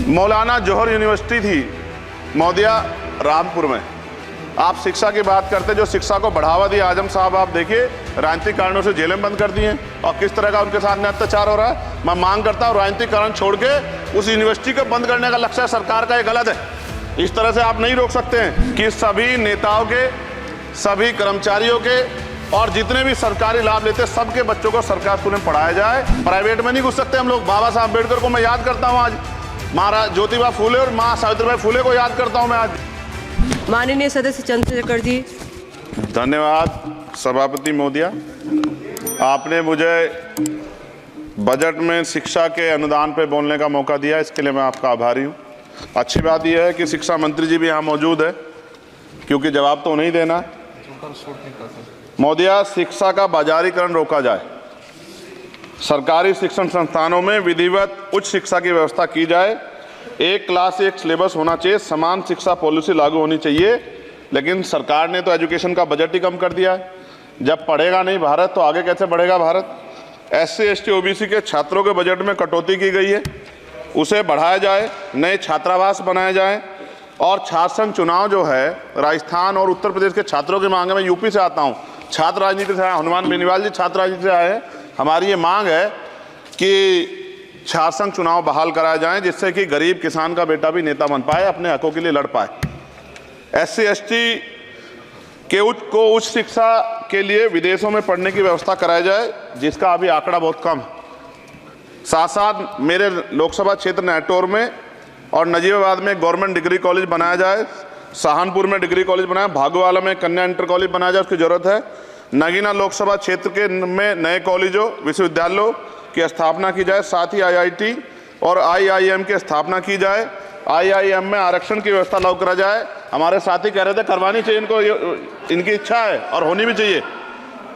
मौलाना जौहर university थी मौदिया रामपुर में। आप शिक्षा की बात करते, जो शिक्षा को बढ़ावा दिया आजम साहब, आप देखिए राजनीतिक कारणों से जेलें बंद कर दी हैं और किस तरह का उनके साथ में अत्याचार हो रहा है। मैं मांग करता हूँ राजनीतिक कारण छोड़ के उस यूनिवर्सिटी को बंद करने का लक्ष्य सरकार का ये गलत है। इस तरह से आप नहीं रोक सकते हैं कि सभी नेताओं के, सभी कर्मचारियों के और जितने भी सरकारी लाभ लेते हैं सबके बच्चों को सरकारी स्कूल में पढ़ाया जाए। प्राइवेट में नहीं घुस सकते हम लोग। बाबा साहब अम्बेडकर को मैं याद करता हूँ, आज महाराज ज्योतिबा फूले और माँ सावित्रीबाई फूले को याद करता हूँ मैं आज। माननीय सदस्य चंद्रशेखर जी। धन्यवाद सभापति महोदया, आपने मुझे बजट में शिक्षा के अनुदान पे बोलने का मौका दिया, इसके लिए मैं आपका आभारी हूँ। अच्छी बात यह है कि शिक्षा मंत्री जी भी यहाँ मौजूद है, क्योंकि जवाब तो उन्हें ही देना है। महोदया, शिक्षा का बाजारीकरण रोका जाए, सरकारी शिक्षण संस्थानों में विधिवत उच्च शिक्षा की व्यवस्था की जाए, एक क्लास एक सिलेबस होना चाहिए, समान शिक्षा पॉलिसी लागू होनी चाहिए। लेकिन सरकार ने तो एजुकेशन का बजट ही कम कर दिया है। जब पढ़ेगा नहीं भारत तो आगे कैसे बढ़ेगा भारत। SC ST OBC के छात्रों के बजट में कटौती की गई है, उसे बढ़ाया जाए, नए छात्रावास बनाए जाए और छात्र संघ चुनाव जो है राजस्थान और उत्तर प्रदेश के छात्रों की मांग है। मैं यूपी से आता हूँ, छात्र राजनीति से आया, हनुमान बेनीवाल जी छात्र राजनीति से आए हैं। हमारी ये मांग है कि छात्र संघ चुनाव बहाल कराए जाएं, जिससे कि गरीब किसान का बेटा भी नेता बन पाए, अपने हकों के लिए लड़ पाए। SC ST के उच्च शिक्षा के लिए विदेशों में पढ़ने की व्यवस्था कराई जाए, जिसका अभी आंकड़ा बहुत कम है। साथ साथ मेरे लोकसभा क्षेत्र नैटौर में और नजीबाबाद में गवर्नमेंट डिग्री कॉलेज बनाया जाए, सहारनपुर में डिग्री कॉलेज बनाया, भागोवाला में कन्या इंटर कॉलेज बनाया जाए, उसकी जरूरत है। नगीना लोकसभा क्षेत्र के में नए कॉलेजों विश्वविद्यालयों की स्थापना की जाए, साथ ही IIT और IIM की स्थापना की जाए। IIM में आरक्षण की व्यवस्था लागू करा जाए। हमारे साथी कह रहे थे करवानी चाहिए इनको, इनकी इच्छा है और होनी भी चाहिए।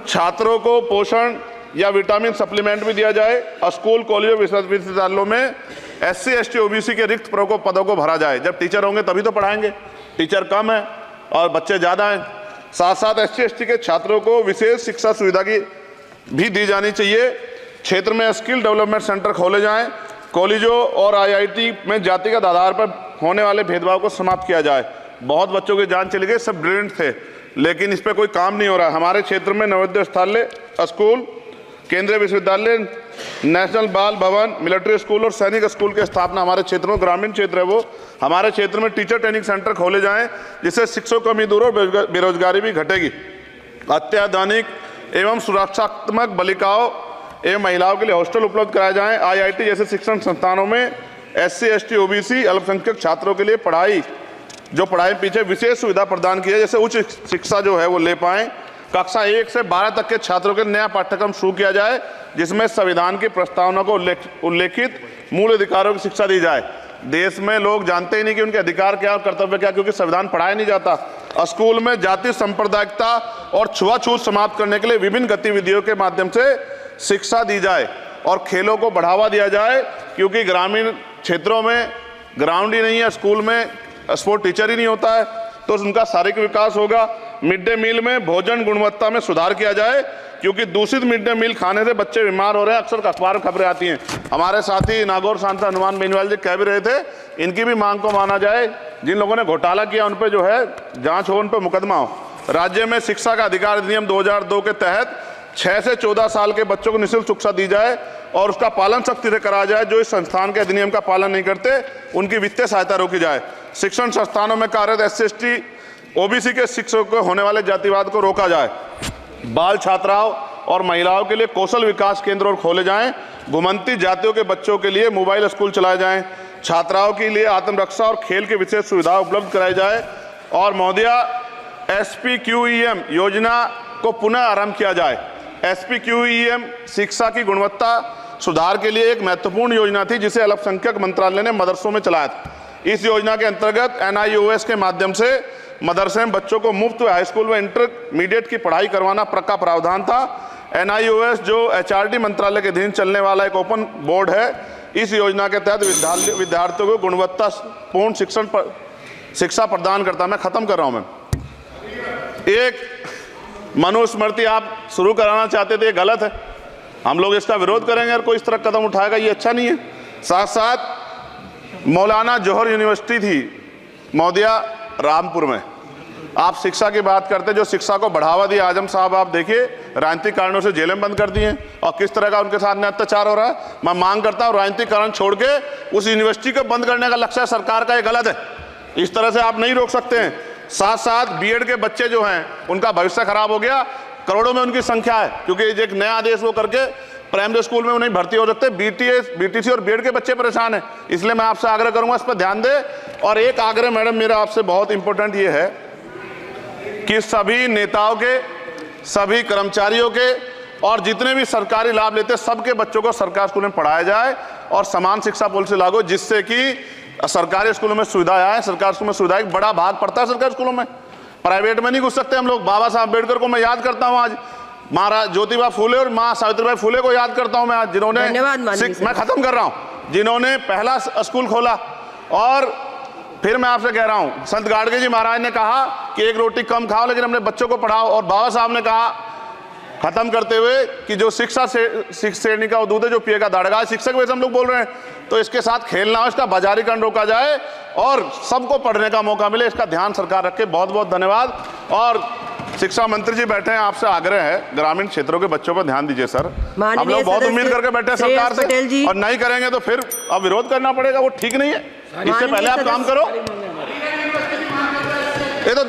छात्रों को पोषण या विटामिन सप्लीमेंट भी दिया जाए और स्कूल कॉलेजों विश्वविद्यालयों में SC ST OBC के रिक्त पदों को भरा जाए। जब टीचर होंगे तभी तो पढ़ाएंगे, टीचर कम है और बच्चे ज़्यादा हैं। साथ साथ SC ST के छात्रों को विशेष शिक्षा सुविधा की भी दी जानी चाहिए। क्षेत्र में स्किल डेवलपमेंट सेंटर खोले जाएं, कॉलेजों और IIT में जातिगत आधार पर होने वाले भेदभाव को समाप्त किया जाए। बहुत बच्चों की जान चली गई, सब ब्रिलियंट थे, लेकिन इस पर कोई काम नहीं हो रहा। हमारे क्षेत्र में नवोदय विद्यालय स्कूल, केंद्रीय विश्वविद्यालय, नेशनल बाल भवन, मिलिट्री स्कूल और सैनिक स्कूल की स्थापना हमारे क्षेत्र में, ग्रामीण क्षेत्र है वो, हमारे क्षेत्र में टीचर ट्रेनिंग सेंटर खोले जाएं, जिससे शिक्षकों की कमी दूर और बेरोजगारी भी घटेगी। अत्याधुनिक एवं सुरक्षात्मक बालिकाओं एवं महिलाओं के लिए हॉस्टल उपलब्ध कराए जाएं। IIT जैसे शिक्षण संस्थानों में SC ST OBC अल्पसंख्यक छात्रों के लिए पढ़ाई पीछे विशेष सुविधा प्रदान की है, जैसे उच्च शिक्षा जो है वो ले पाएं। कक्षा 1 से 12 तक के छात्रों के नया पाठ्यक्रम शुरू किया जाए, जिसमें संविधान की प्रस्तावना को उल्लेखित मूल अधिकारों की शिक्षा दी जाए। देश में लोग जानते ही नहीं कि उनके अधिकार क्या और कर्तव्य क्या, क्योंकि संविधान पढ़ाया नहीं जाता। स्कूल में जाति सांप्रदायिकता और छुआछूत समाप्त करने के लिए विभिन्न गतिविधियों के माध्यम से शिक्षा दी जाए और खेलों को बढ़ावा दिया जाए, क्योंकि ग्रामीण क्षेत्रों में ग्राउंड ही नहीं है, स्कूल में स्पोर्ट टीचर ही नहीं होता है, तो उनका शारीरिक विकास होगा। मिड डे मील में भोजन गुणवत्ता में सुधार किया जाए, क्योंकि दूषित मिड डे मील खाने से बच्चे बीमार हो रहे हैं, अक्सर अखबार में खबरें आती हैं। हमारे साथी नागौर सांसद हनुमान बेनीवाल जी कह भी रहे थे, इनकी भी मांग को माना जाए। जिन लोगों ने घोटाला किया उन पर जो है जांच हो, उन पर मुकदमा हो। राज्य में शिक्षा का अधिकार अधिनियम 2002 के तहत 6 से 14 साल के बच्चों को निःशुल्क शिक्षा दी जाए और उसका पालन सख्ती से कराया जाए। जो इस संस्थान के अधिनियम का पालन नहीं करते उनकी वित्तीय सहायता रोकी जाए। शिक्षण संस्थानों में कार्यरत SC ST OBC के शिक्षकों को होने वाले जातिवाद को रोका जाए। बाल छात्राओं और महिलाओं के लिए कौशल विकास केंद्र और खोले जाएं। घुमंती जातियों के बच्चों के लिए मोबाइल स्कूल चलाए जाएं। छात्राओं के लिए आत्मरक्षा और खेल की विशेष सुविधा उपलब्ध कराई जाए। और महोदया, SPQEM योजना को पुनः आरंभ किया जाए। SPQEM शिक्षा की गुणवत्ता सुधार के लिए एक महत्वपूर्ण योजना थी, जिसे अल्पसंख्यक मंत्रालय ने मदरसों में चलाया था। इस योजना के अंतर्गत NIOS के माध्यम से मदरसे में बच्चों को मुफ्त हाई स्कूल व इंटरमीडिएट की पढ़ाई करवाना का प्रावधान था। NIOS जो HRD मंत्रालय के अधीन चलने वाला एक ओपन बोर्ड है, इस योजना के तहत विद्यार्थियों को गुणवत्तापूर्ण शिक्षा प्रदान करता है। मैं खत्म कर रहा हूं। मैं एक मनुस्मृति आप शुरू कराना चाहते थे, ये गलत है। हम लोग इसका विरोध करेंगे और कोई इस तरह कदम उठाएगा, ये अच्छा नहीं है। साथ साथ मौलाना जोहर यूनिवर्सिटी थी मौदिया रामपुर में। आप शिक्षा की बात करते, जो शिक्षा को बढ़ावा दिया आजम साहब, आप देखिए राजनीतिक कारणों से जेलें बंद कर दी हैं और किस तरह का उनके साथ में अत्याचार हो रहा है। मैं मांग करता हूं राजनीतिक कारण छोड़ के उस यूनिवर्सिटी को बंद करने का लक्ष्य सरकार का ये गलत है। इस तरह से आप नहीं रोक सकते हैं। साथ साथ बीएड के बच्चे जो हैं उनका भविष्य खराब हो गया, करोड़ों में उनकी संख्या है, क्योंकि एक नया आदेश वो करके प्राइमरी स्कूल में उन्हें भर्ती हो सकते। बीटीसी और बीएड के बच्चे परेशान हैं। इसलिए मैं आपसे आग्रह करूंगा इस पर ध्यान दें। और एक आग्रह मैडम मेरा आपसे बहुत इंपॉर्टेंट ये है कि सभी नेताओं के, सभी कर्मचारियों के और जितने भी सरकारी लाभ लेते हैं सबके बच्चों को सरकारी स्कूल में पढ़ाया जाए और समान शिक्षा पॉलिसी लागू हो, जिससे कि सरकारी स्कूलों में सुविधाएं आए। सरकारी स्कूल में सुविधा एक बड़ा भाग पड़ता है सरकारी स्कूलों में, प्राइवेट में नहीं घुस सकते हम लोग। बाबा साहब अम्बेडकर को मैं याद करता हूं, आज महाराज ज्योतिबा फूले और माँ सावित्रीबाई फूले को याद करता हूं मैं आज, जिन्होंने, मैं खत्म कर रहा हूं, जिन्होंने पहला स्कूल खोला। और फिर मैं आपसे कह रहा हूं, संत गाडगे जी महाराज ने कहा कि एक रोटी कम खाओ लेकिन अपने बच्चों को पढ़ाओ। और बाबा साहब ने कहा खत्म करते हुए कि जो शिक्षा श्रेणी का दूध है जो पिएगा दाड़ेगा। शिक्षक वैसे हम लोग बोल रहे हैं, तो इसके साथ खेलना हो, इसका बाजारीकरण रोका जाए और सबको पढ़ने का मौका मिले, इसका ध्यान सरकार रखे। बहुत बहुत धन्यवाद। और शिक्षा मंत्री जी बैठे हैं, आपसे आग्रह है ग्रामीण क्षेत्रों के बच्चों पर ध्यान दीजिए सर। हम लोग बहुत उम्मीद करके बैठे हैं सरकार से, और नहीं करेंगे तो फिर अब विरोध करना पड़ेगा, वो ठीक नहीं है। इससे पहले आप काम करो। ये तो